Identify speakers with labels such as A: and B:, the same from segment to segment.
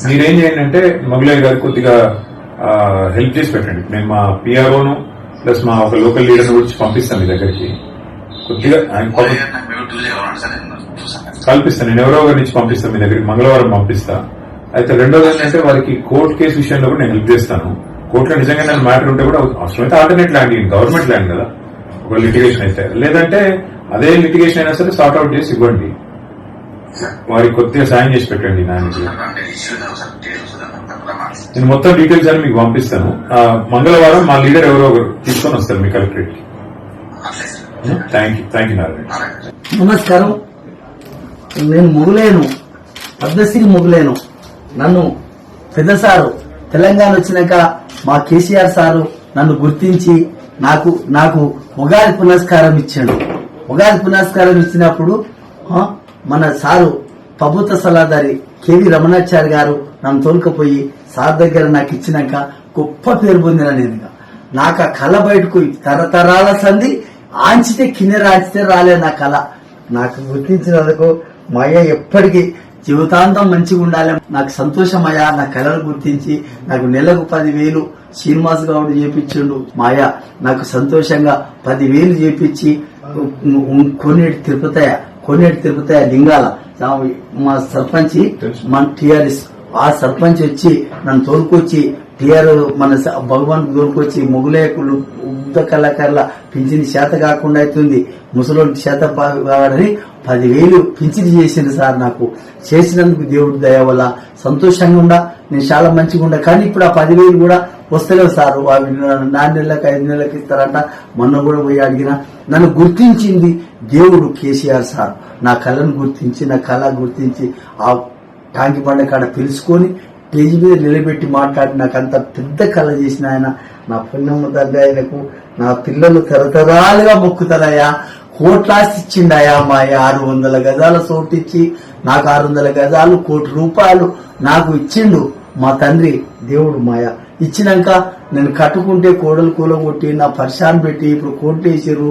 A: మీరేం చేయండి అంటే మొగలయ్య గారు కొద్దిగా హెల్ప్ చేసి పెట్టండి. నేను మా పిఆర్ఓను ప్లస్ మా ఒక లోకల్ లీడర్ గురించి పంపిస్తాను మీ దగ్గరికి. కొద్దిగా కల్పిస్తాను. నేను ఎవరో ఒకరి నుంచి పంపిస్తాను మీ దగ్గరికి, మంగళవారం పంపిస్తా. అయితే రెండోది ఏంటంటే వారికి కోర్టు కేసు విషయంలో కూడా నేను హెల్ప్ చేస్తాను. కోర్టులో నిజంగా నేను మ్యాటర్ ఉంటే కూడా అవసరమైతే ఆల్టర్నేట్ ల్యాండ్, గవర్నమెంట్ ల్యాండ్ కదా, ఒక లిటిగేషన్ అయితే, లేదంటే అదే లిటిగేషన్ అయినా సరే సార్ట్ అవుట్ చేసి ఇవ్వండి. వారికి కొద్దిగా సాయం చేసి పెట్టండి. నేను మొత్తం డీటెయిల్స్ అని మీకు పంపిస్తాను. మంగళవారం మా లీడర్ ఎవరో ఒకరు తీసుకొని వస్తారు మీ కలెక్టరేట్ కి. Thank you Narayana.
B: నమస్కారం. నేను మొగులేను, పద్మశ్రీ మొగులేను. నన్ను పెద్ద సారు తెలంగాణ వచ్చినాక మా కేసీఆర్ సారు నన్ను గుర్తించి నాకు ఉగాది పునస్కారం ఇచ్చాడు. ఉగాది పునస్కారం ఇచ్చినప్పుడు మన సారు ప్రభుత్వ సలహాదారి కేవీ రమణాచారి గారు నన్ను తోలుకపోయి సార్ దగ్గర నాకు ఇచ్చినాక గొప్ప పేరు పొందిన నేను. నాకు ఆ కళ బయటకు తరతరాల సంధి ఆంచితే కిన్నెర ఆంచితే రాలే నా కళ. నాకు గుర్తించినందుకు మా అయ్య ఎప్పటికీ జీవితాంతం మంచిగా ఉండాలి. నాకు సంతోషమయ్యా. నా కళను గుర్తించి నాకు నెలకు 10,000 శ్రీనివాస్ గౌడ్ చేపించిండు మా అయ్య. నాకు సంతోషంగా 10,000 చేపించి కోనేటి తిరుపతయ్య లింగాల మా సర్పంచ్ మన టిఆర్ఎస్ ఆ సర్పంచ్ వచ్చి నన్ను తోలుకొచ్చి టిఆర్ మన భగవాన్ తోలుకొచ్చి మొగులేకులు ఉద్ద కళాకారుల పింఛని చేత కాకుండా అవుతుంది, ముసలోకి చేత కావాలని 10,000 పింఛని చేసింది సార్. నాకు చేసినందుకు దేవుడి దయ వల్ల సంతోషంగా ఉండా, నేను చాలా మంచిగా ఉండా. కానీ ఇప్పుడు ఆ 10,000 కూడా వస్తలేవు సార్. 4 నెలలకు 5 నెలలకు ఇస్తారంట. మొన్న కూడా పోయి అడిగిన. నన్ను గుర్తించింది దేవుడు కేసీఆర్ సార్. నా కళను గుర్తించి, నా కళ గుర్తించి ఆ టాంకి బండ కాడ పిలుచుకొని స్టేజ్ మీద నిలబెట్టి మాట్లాడి నాకు అంత పెద్ద కళ చేసిన ఆయన. నా పుణ్యమ్మ తండ్రి ఆయనకు నా పిల్లలు తరతరాలుగా మొక్కుతారయ్యా. కోట్లాసి ఇచ్చిండయా మా 600 గజాల చోటిచ్చి నాకు 600 గజాలు ₹1 కోటి నాకు ఇచ్చిండు మా తండ్రి దేవుడు మాయ. ఇచ్చినాక నేను కట్టుకుంటే కోడలు కూలగొట్టి నా పరిశాన్ పెట్టి ఇప్పుడు కోర్టు వేసారు.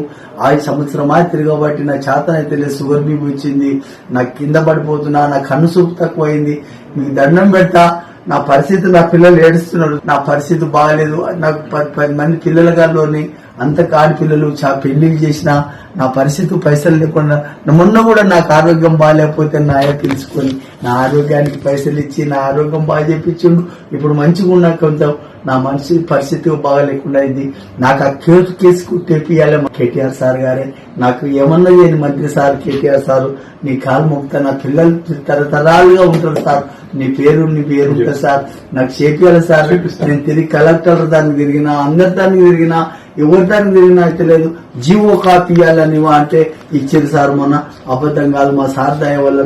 B: 5 సంవత్సరమా తిరగబట్టి నా చేతనైతే లేదు. షుగర్ బీపీ వచ్చింది, నాకు కింద పడిపోతున్నా, నా కన్ను చూపు తక్కువైంది. మీకు దండం పెడతా. నా పరిస్థితి, నా పిల్లలు ఏడుస్తున్నాడు, నా పరిస్థితి బాగాలేదు. నాకు 10 మంది పిల్లల గారిలోని అంత కాడి పిల్లలు పెళ్లికి చేసిన నా పరిస్థితి పైసలు లేకుండా. మొన్న కూడా నాకు ఆరోగ్యం బాగాలేకపోతే నా అయ్య తెలుసుకొని నా ఆరోగ్యానికి పైసలు ఇచ్చి నా ఆరోగ్యం బాగా చేపించిండు. ఇప్పుడు మంచిగా ఉన్నా కొంచెం నా మనిషి పరిస్థితి బాగా లేకుండా అయింది. నాకు ఆ కేసు తెప్పియాలి కేటీఆర్ సార్ గారే. నాకు ఏమన్నా చేయని మంత్రి సార్ కేటీఆర్ సార్, నీ కాలు మొక్తా. నా పిల్లలు తరతరాలుగా ఉంటారు సార్. నీ పేరు ఉంటుంది సార్. నాకు చేపియాలి సార్. నేను తిరిగి కలెక్టర్ దానికి తిరిగినా, అందరి దానికి తిరిగినా, ఎవరి దానికి తిరిగినా అయితే లేదు. జీవో కాపీ ఇవ్వాలని అంటే ఇచ్చారు సార్. మొన్న అబద్ధం కాదు, మా సార్ దయ వల్ల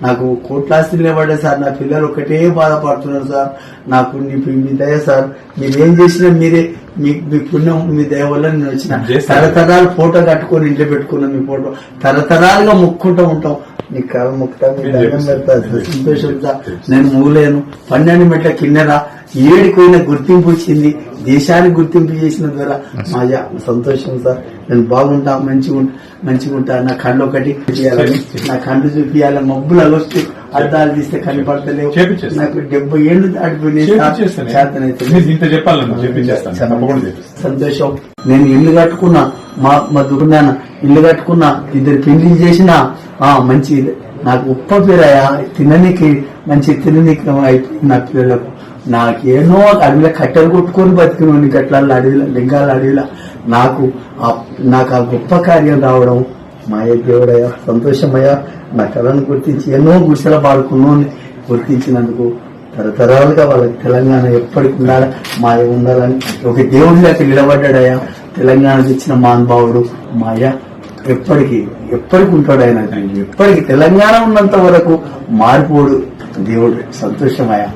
B: నాకు కోట్లాస్తులు నిలబడే సార్. నా పిల్లలు ఒకటే బాధపడుతున్నారు సార్. నాకు మీ దయ సార్. మీరేం చేసినా మీరే, మీ పుణ్యం, మీ దయ వల్ల నేను వచ్చిన. తరతరాలు ఫోటో కట్టుకొని ఇంట్లో పెట్టుకున్నాం. మీ ఫోటో తరతరాలుగా మొక్కుంటూ ఉంటాం. నీ కాలం మొక్కుతా, మీ దండం పెడతా. సంతోషంగా నేను మూలేను. 12 మెట్ల కిన్నెర 7 గుర్తింపు వచ్చింది. దేశానికి గుర్తింపు చేసిన ద్వారా మా సంతోషం సార్. నేను బాగుంటా, మంచిగా ఉంటా. నా కళ్ళు ఒకటి చూపించాలని, నా కళ్ళు చూపించాలి. మబ్బులు అలొచ్చి అద్దాలు తీస్తే కనపడతలేవు. నాకు 70 ఏళ్ళు దాటిపోయినాయి. సంతోషం. నేను ఇల్లు కట్టుకున్నా, మా దుర్నాన్న ఇల్లు కట్టుకున్నా, 2 పెళ్లి చేసిన మంచి. నాకు ఉప్ప పేరయ్యా. తిననీకి అయిపోయింది నా పిల్లలకు. నాకేనో అడవిలో కట్టెలు కొట్టుకొని బతికిన గట్ల అడవిలో, లింగాల అడవిలో నాకు ఆ గొప్ప కార్యం రావడం మాయ దేవుడయ్యా. సంతోషమయ్యా. నా కళను గుర్తించి ఎన్నో గుడిసెల పాడుకున్నాను. గుర్తించినందుకు తరతరాలుగా వాళ్ళకి తెలంగాణ ఎప్పటికి ఉండాలి, మాయ ఉండాలని ఒక దేవుడి లేక నిలబడ్డాడయ్యా. తెలంగాణకి ఇచ్చిన మహానుభావుడు మాయ. ఎప్పటికీ ఉంటాడు ఆయన. ఎప్పటికీ తెలంగాణ ఉన్నంత వరకు మారిపోడు దేవుడు. సంతోషమయ్యా.